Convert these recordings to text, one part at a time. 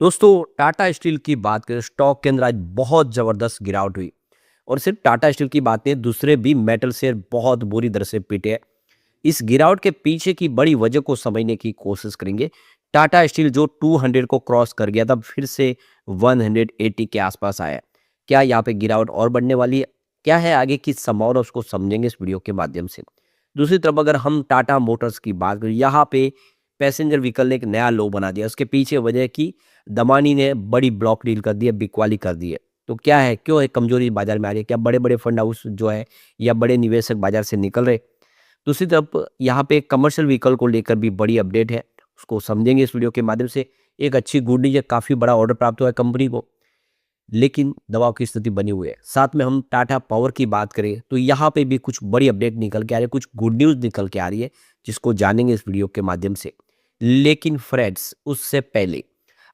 दोस्तों, टाटा स्टील की बात करें, स्टॉक के अंदर आज बहुत ज़बरदस्त गिरावट हुई। और सिर्फ टाटा स्टील की बात नहीं, दूसरे भी मेटल शेयर बहुत बुरी तरह से पिटे हैं। इस गिरावट के पीछे की बड़ी वजह को समझने की कोशिश करेंगे। टाटा स्टील जो 200 को क्रॉस कर गया था, फिर से 180 के आसपास आया है। क्या यहाँ पे गिरावट और बढ़ने वाली है? क्या है आगे की संभावना, उसको समझेंगे इस वीडियो के माध्यम से। दूसरी तरफ अगर हम टाटा मोटर्स की बात करें, यहाँ पे पैसेंजर व्हीकल ने एक नया लो बना दिया। उसके पीछे वजह है कि दमानी ने बड़ी ब्लॉक डील कर दी है, बिकवाली कर दी है। तो क्या है, क्यों है कमजोरी बाजार में आ रही है? क्या बड़े-बड़े फंड हाउस जो है या बड़े निवेशक बाजार से निकल रहे? दूसरी तरफ यहाँ पे कमर्शियल व्हीकल को लेकर भी बड़ी अपडेट है, उसको समझेंगे इस वीडियो के माध्यम से। एक अच्छी गुड न्यूज़ है, काफ़ी बड़ा ऑर्डर प्राप्त हुआ है कंपनी को, लेकिन दबाव की स्थिति बनी हुई है। साथ में हम टाटा पावर की बात करें तो यहाँ पे भी कुछ बड़ी अपडेट निकल के आ रही है, कुछ गुड न्यूज़ निकल के आ रही है, जिसको जानेंगे इस वीडियो के माध्यम से। लेकिन फ्रेंड्स, उससे पहले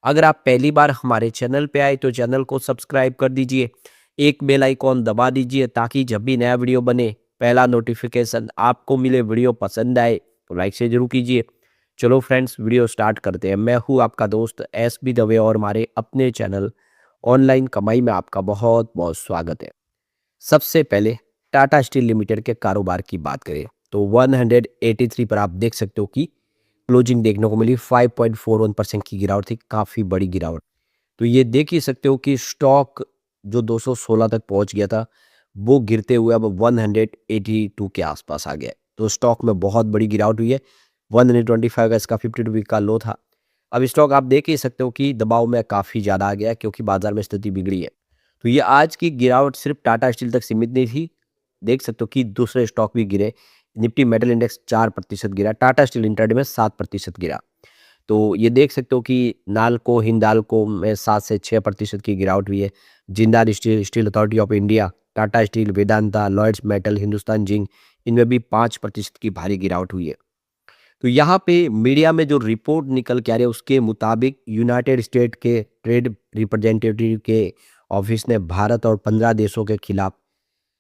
अगर आप पहली बार हमारे चैनल पे आए तो चैनल को सब्सक्राइब कर दीजिए, एक बेल आइकॉन दबा दीजिए ताकि जब भी नया वीडियो बने पहला नोटिफिकेशन आपको मिले। वीडियो पसंद आए तो लाइक से जरूर कीजिए। चलो फ्रेंड्स, वीडियो स्टार्ट करते हैं। मैं हूँ आपका दोस्त एस बी दवे और हमारे अपने चैनल ऑनलाइन कमाई में आपका बहुत बहुत स्वागत है। सबसे पहले टाटा स्टील लिमिटेड के कारोबार की बात करें तो 183 पर आप देख सकते हो कि क्लोजिंग देखने को मिली। 5.41% की गिरावट थी, काफ़ी बड़ी गिरावट। तो ये देख ही सकते हो कि स्टॉक जो 216 तक पहुंच गया था, वो गिरते हुए अब 182 के आसपास आ गया है। तो स्टॉक में बहुत बड़ी गिरावट हुई है। 125 का इसका 52 वीक का लो था। अब स्टॉक आप देख ही सकते हो कि दबाव में काफ़ी ज़्यादा आ गया है, क्योंकि बाजार में स्थिति बिगड़ी है। तो ये आज की गिरावट सिर्फ टाटा स्टील तक सीमित नहीं थी। देख सकते हो कि दूसरे स्टॉक भी गिरे। निफ्टी मेटल इंडेक्स 4% गिरा, टाटा स्टील इंट्राडे में 7% गिरा। तो ये देख सकते हो कि नाल्को, हिंडाल्को में 7 से 6% की गिरावट हुई है। Jindal Steel, Steel Authority of India, Tata Steel, Vedanta, Lloyds Metal, Hindustan Zinc, इनमें भी 5% की भारी गिरावट हुई है। तो यहाँ पे मीडिया में जो रिपोर्ट निकल के आ रही है उसके मुताबिक यूनाइटेड स्टेट के ट्रेड रिप्रेजेंटेटिव के ऑफिस ने भारत और 15 देशों के खिलाफ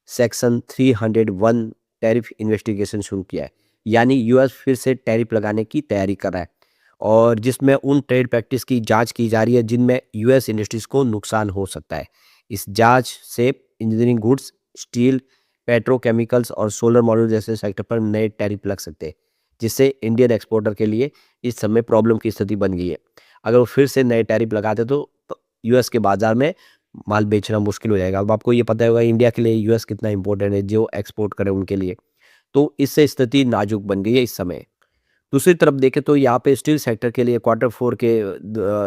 सेक्शन 301 टैरिफ इन्वेस्टिगेशन शुरू किया है। यानी यूएस फिर से टैरिफ लगाने की तैयारी कर रहा है, और जिसमें उन ट्रेड प्रैक्टिस की जांच की जा रही है जिनमें यूएस इंडस्ट्रीज को नुकसान हो सकता है। इस जांच से इंजीनियरिंग गुड्स, स्टील, पेट्रोकेमिकल्स और सोलर मॉड्यूल जैसे सेक्टर पर नए टैरिफ लग सकते हैं, जिससे इंडियन एक्सपोर्टर के लिए इस समय प्रॉब्लम की स्थिति बन गई है। अगर वो फिर से नए टैरिफ लगाते तो यूएस के बाजार में माल बेचना मुश्किल हो जाएगा। अब आपको ये पता होगा इंडिया के लिए यूएस कितना इंपॉर्टेंट है, जो एक्सपोर्ट करे उनके लिए। तो इससे स्थिति नाजुक बन गई है इस समय। दूसरी तरफ देखें तो यहाँ पे स्टील सेक्टर के लिए क्वार्टर 4 के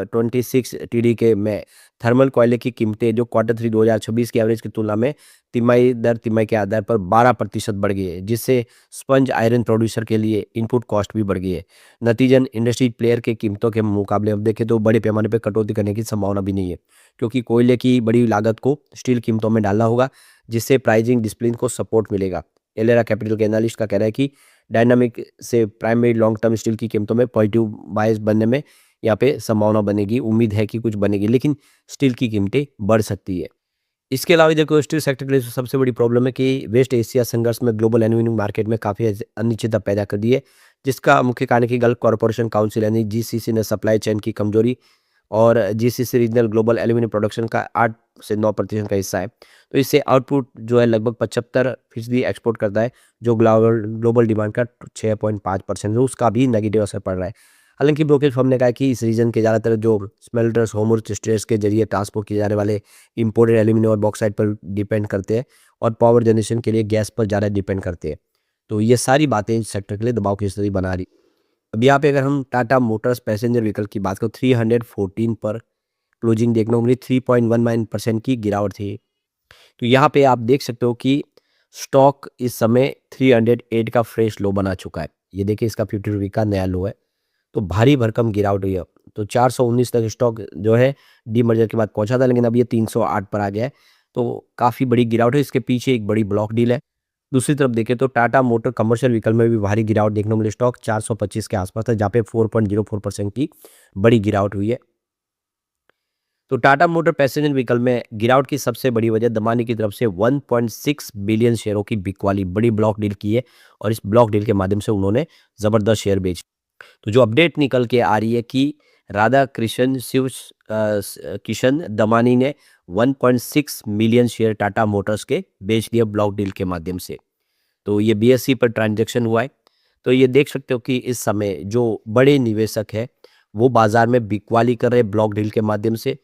26 टीडी के में थर्मल कोयले की कीमतें जो क्वार्टर 3 2026 की एवरेज की तुलना में तिमाही दर तिमाही के आधार पर 12% बढ़ गई है, जिससे स्पंज आयरन प्रोड्यूसर के लिए इनपुट कॉस्ट भी बढ़ गई है। नतीजन इंडस्ट्री प्लेयर के कीमतों के मुकाबले अब देखें तो बड़े पैमाने पर कटौती करने की संभावना भी नहीं है, क्योंकि कोयले की बड़ी लागत को स्टील कीमतों में डालना होगा, जिससे प्राइसिंग डिसिप्लिन को सपोर्ट मिलेगा। एलेरा कैपिटल के एनालिस्ट का कहना है कि डायनामिक से प्राइमरी लॉन्ग टर्म स्टील की कीमतों में पॉजिटिव बायस बनने में यहाँ पे संभावना बनेगी। उम्मीद है कि कुछ बनेगी, लेकिन स्टील की कीमतें बढ़ सकती है। इसके अलावा देखो, स्टील सेक्टर के लिए सबसे बड़ी प्रॉब्लम है कि वेस्ट एशिया संघर्ष में ग्लोबल एल्यूमिनियम मार्केट में काफ़ी अनिश्चितता पैदा कर दी है, जिसका मुख्य कारण है कि गल्फ कॉरपोरेशन काउंसिल यानी जीसीसी ने सप्लाई चेन की कमजोरी, और GCC regional global aluminium production का 8 से 9% का हिस्सा है। तो इससे आउटपुट जो है लगभग 75% एक्सपोर्ट करता है, जो ग्लोबल ग्लोबल डिमांड का 6.5% है, उसका भी नेगेटिव असर पड़ रहा है। हालांकि ब्रोकेज फर्म ने कहा कि इस रीजन के ज़्यादातर जो स्मेल्टर्स होर्मुज स्ट्रेस के जरिए ट्रांसपोर्ट किए जाने वाले इंपोर्टेड एल्यूमिनियम और बॉक्साइट पर डिपेंड करते हैं, और पावर जनरेशन के लिए गैस पर ज़्यादा डिपेंड करते हैं। तो ये सारी बातें इस सेक्टर के लिए दबाव की स्थिति बना रही। अब यहाँ पे अगर हम टाटा मोटर्स पैसेंजर व्हीकल की बात करें, 314 पर क्लोजिंग देखने को मिली। 3.19% की गिरावट थी। तो यहाँ पे आप देख सकते हो कि स्टॉक इस समय 308 का फ्रेश लो बना चुका है। ये देखिए, इसका 50 वीक का नया लो है। तो भारी भरकम गिरावट हुई है। तो 419 तक स्टॉक जो है डीमर्जर के बाद पहुंचा था, लेकिन अब ये 308 पर आ गया है। तो काफ़ी बड़ी गिरावट है। इसके पीछे एक बड़ी ब्लॉक डील है। दूसरी तरफ देखें तो टाटा मोटर कमर्शियल व्हीकल में भी भारी गिरावट देखने को मिली। स्टॉक 425 के आसपास था, जहाँ पे 4.04% की बड़ी गिरावट हुई है। तो टाटा मोटर पैसेंजर व्हीकल में गिरावट की सबसे बड़ी वजह दमानी की तरफ से 1.6 बिलियन शेयरों की बिकवाली, बड़ी ब्लॉक डील की है, और इस ब्लॉक डील के माध्यम से उन्होंने ज़बरदस्त शेयर बेचे। तो जो अपडेट निकल के आ रही है कि राधा कृष्ण किशन दमानी ने 1.6 मिलियन शेयर टाटा मोटर्स के बेच दिए ब्लॉक डील के माध्यम से। तो ये बीएसई पर ट्रांजैक्शन हुआ है। तो ये देख सकते हो कि इस समय जो बड़े निवेशक है वो बाजार में बिकवाली कर रहे हैं ब्लॉक डील के माध्यम से,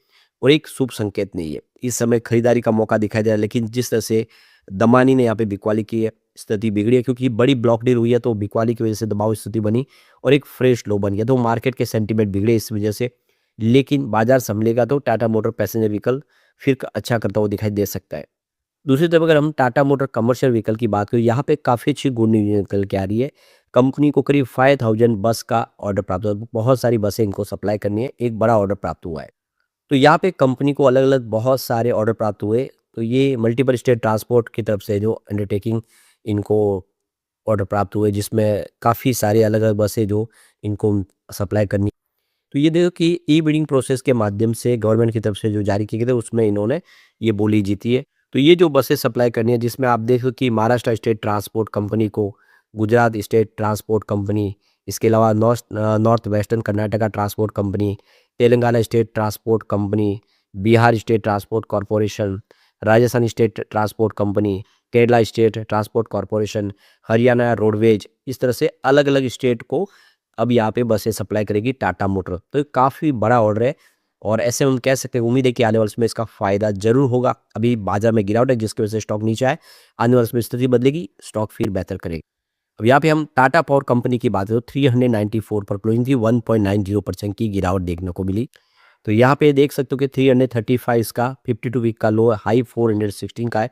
और एक शुभ संकेत नहीं है। इस समय खरीदारी का मौका दिखाई दे रहा है, लेकिन जिस तरह से दमानी ने यहाँ पे बिकवाली की है, स्थिति बिगड़ी है, क्योंकि बड़ी ब्लॉक डील हुई है तो बिकवाली की वजह से दबाव स्थिति बनी और एक फ्रेश लो बन गया, तो मार्केट के सेंटीमेंट बिगड़े इस वजह से। लेकिन बाजार संभलेगा तो टाटा मोटर पैसेंजर व्हीकल फिर अच्छा करता हुआ दिखाई दे सकता है। दूसरी तरफ अगर हम टाटा मोटर कमर्शियल व्हीकल की बात करें, यहाँ पे काफ़ी अच्छी गुड न्यूज़ निकल के आ रही है। कंपनी को करीब 5000 बस का ऑर्डर प्राप्त हुआ, बहुत सारी बसें इनको सप्लाई करनी है, एक बड़ा ऑर्डर प्राप्त हुआ है। तो यहाँ पे कंपनी को अलग-अलग बहुत सारे ऑर्डर प्राप्त हुए। तो ये मल्टीपल स्टेट ट्रांसपोर्ट की तरफ से जो अंडरटेकिंग इनको ऑर्डर प्राप्त हुए, जिसमें काफ़ी सारी अलग-अलग बसें जो इनको सप्लाई करनी। तो ये देखो कि ई बिडिंग प्रोसेस के माध्यम से गवर्नमेंट की तरफ से जो जारी किए गए थे उसमें इन्होंने ये बोली जीती है। तो ये जो बसें सप्लाई करनी है, जिसमें आप देखो कि महाराष्ट्र स्टेट ट्रांसपोर्ट कंपनी को, गुजरात स्टेट ट्रांसपोर्ट कंपनी, इसके अलावा north western Karnataka transport company, Telangana state transport company, Bihar state transport corporation, Rajasthan state transport company, Kerala state transport corporation, Haryana roadways, इस तरह से अलग अलग स्टेट को अब यहाँ पे बसें सप्लाई करेगी टाटा मोटर। तो ये काफ़ी बड़ा ऑर्डर है, और ऐसे हम कह सकते हैं, उम्मीद है कि आने वाले समय इसका फ़ायदा ज़रूर होगा। अभी बाजार में गिरावट है जिसकी वजह से स्टॉक नीचे आए, आने वाले समय स्थिति बदलेगी, स्टॉक फिर बेहतर करेगी। अब यहाँ पे हम टाटा पावर कंपनी की बात करें तो 394 पर क्लोजिंग थी, 1.90% की गिरावट देखने को मिली। तो यहाँ पे देख सकते हो कि 335 इसका 52 वीक का लो है, हाई 416 का है।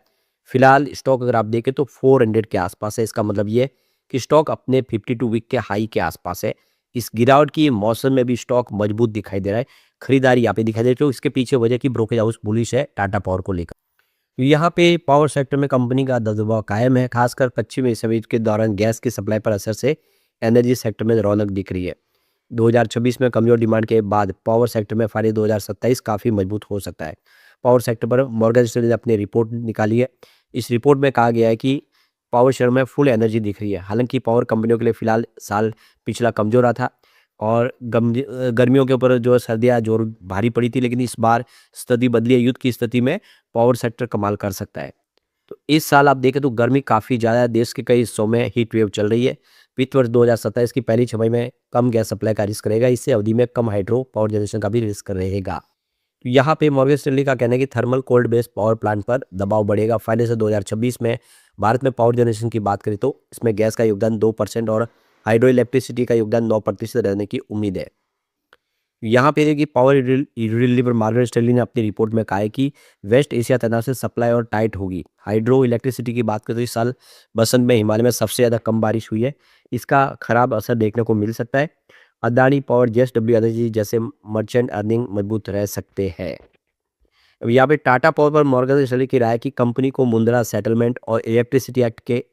फिलहाल स्टॉक अगर आप देखें तो 400 के आसपास है। इसका मतलब ये है कि स्टॉक अपने 52 वीक के हाई के आसपास है। इस गिरावट की मौसम में भी स्टॉक मजबूत दिखाई दे रहा है। खरीदारी यहाँ पे दिखाई दे रही है, तो इसके पीछे वजह की ब्रोकरेज हाउस बुलिश है टाटा पावर को लेकर। तो यहाँ पे पावर सेक्टर में कंपनी का दबदबा कायम है, खासकर पश्चिमी एशिया युद्ध के दौरान गैस की सप्लाई पर असर से एनर्जी सेक्टर में रौनक दिख रही है। 2026 में कमजोर डिमांड के बाद पावर सेक्टर में फायदे 2027 काफ़ी मजबूत हो सकता है। पावर सेक्टर पर मॉर्गन स्टैनली ने अपनी रिपोर्ट निकाली है। इस रिपोर्ट में कहा गया है कि पावर शेयर में फुल एनर्जी दिख रही है। हालांकि पावर कंपनियों के लिए फिलहाल साल पिछला कमजोर रहा था, और गर्मियों के ऊपर जो सर्दियाँ जोर भारी पड़ी थी, लेकिन इस बार स्थिति बदली है। युद्ध की स्थिति में पावर सेक्टर कमाल कर सकता है। तो इस साल आप देखें तो गर्मी काफ़ी ज़्यादा है, देश के कई हिस्सों में हीट वेव चल रही है। वित्त वर्ष 2027 की पहली छमाही में कम गैस सप्लाई का रिस्क रहेगा, इससे अवधि में कम हाइड्रो पावर जनरेशन का भी रिस्क रहेगा। तो यहाँ पे मॉर्गन स्टैनली का कहना है कि thermal cold based power plant पर दबाव बढ़ेगा। फायदे से 2026 में भारत में पावर जनरेशन की बात करें तो इसमें गैस का योगदान 2% और हाइड्रो इलेक्ट्रिसिटी का योगदान 9% रहने की उम्मीद है। यहाँ पे देखिए पावर रिलीवर मॉर्गन स्टैनली ने अपनी रिपोर्ट में कहा है कि वेस्ट एशिया तनाव से सप्लाई और टाइट होगी। हाइड्रो इलेक्ट्रिसिटी की बात करें तो इस साल बसंत में हिमालय में सबसे ज़्यादा कम बारिश हुई है, इसका खराब असर देखने को मिल सकता है। अदानी पावर, जेएसडब्ल्यू एनर्जी जैसे मर्चेंट अर्निंग मजबूत रह सकते हैं। अब यहाँ पे टाटा पावर पर मॉर्गन स्टैनली की राय कि कंपनी को मुद्रा सेटलमेंट और इलेक्ट्रिसिटी एक्ट के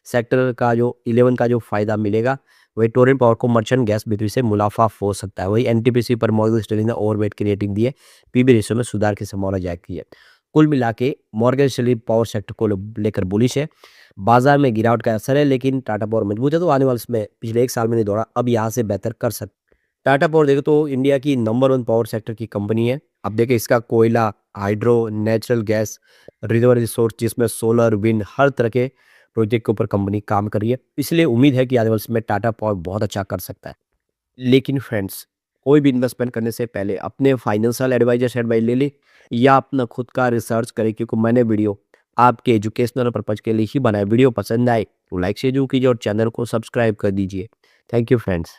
सेक्टर का जो 11 का जो फायदा मिलेगा, वही टोरेंट पावर को मर्चेंट गैस बिक्री से मुनाफा हो सकता है। वही एनटीपीसी पर मॉर्गन स्टैनली ने ओवरवेट की रेटिंग दी है, पीबी रेशियो में सुधार की संभावना जाहिर की है। कुल मिला के मॉर्गन स्टैनली पावर सेक्टर को लेकर बुलिश है। बाजार में गिरावट का असर है, लेकिन टाटा पावर मजबूत है, तो आने वाले समय पिछले एक साल में नहीं दौड़ा, अब यहाँ से बेहतर कर सकता है। टाटा पावर देखो तो इंडिया की नंबर 1 पावर सेक्टर की कंपनी है। अब देखिए इसका कोयला, hydro, natural gas, renewable resource, जिसमें सोलर, विंड, हर तरह के प्रोजेक्ट के ऊपर कंपनी काम कर रही है। इसलिए उम्मीद है कि आने वाले समय में टाटा पावर बहुत अच्छा कर सकता है। लेकिन फ्रेंड्स, कोई भी इन्वेस्टमेंट करने से पहले अपने फाइनेंशियल एडवाइजर से एडवाइस ले ले, या अपना खुद का रिसर्च करें, क्योंकि मैंने वीडियो आपके एजुकेशनल पर्पज के लिए ही बनाया। वीडियो पसंद आए तो लाइक शेयर जरूर कीजिए और चैनल को सब्सक्राइब कर दीजिए। Thank you friends.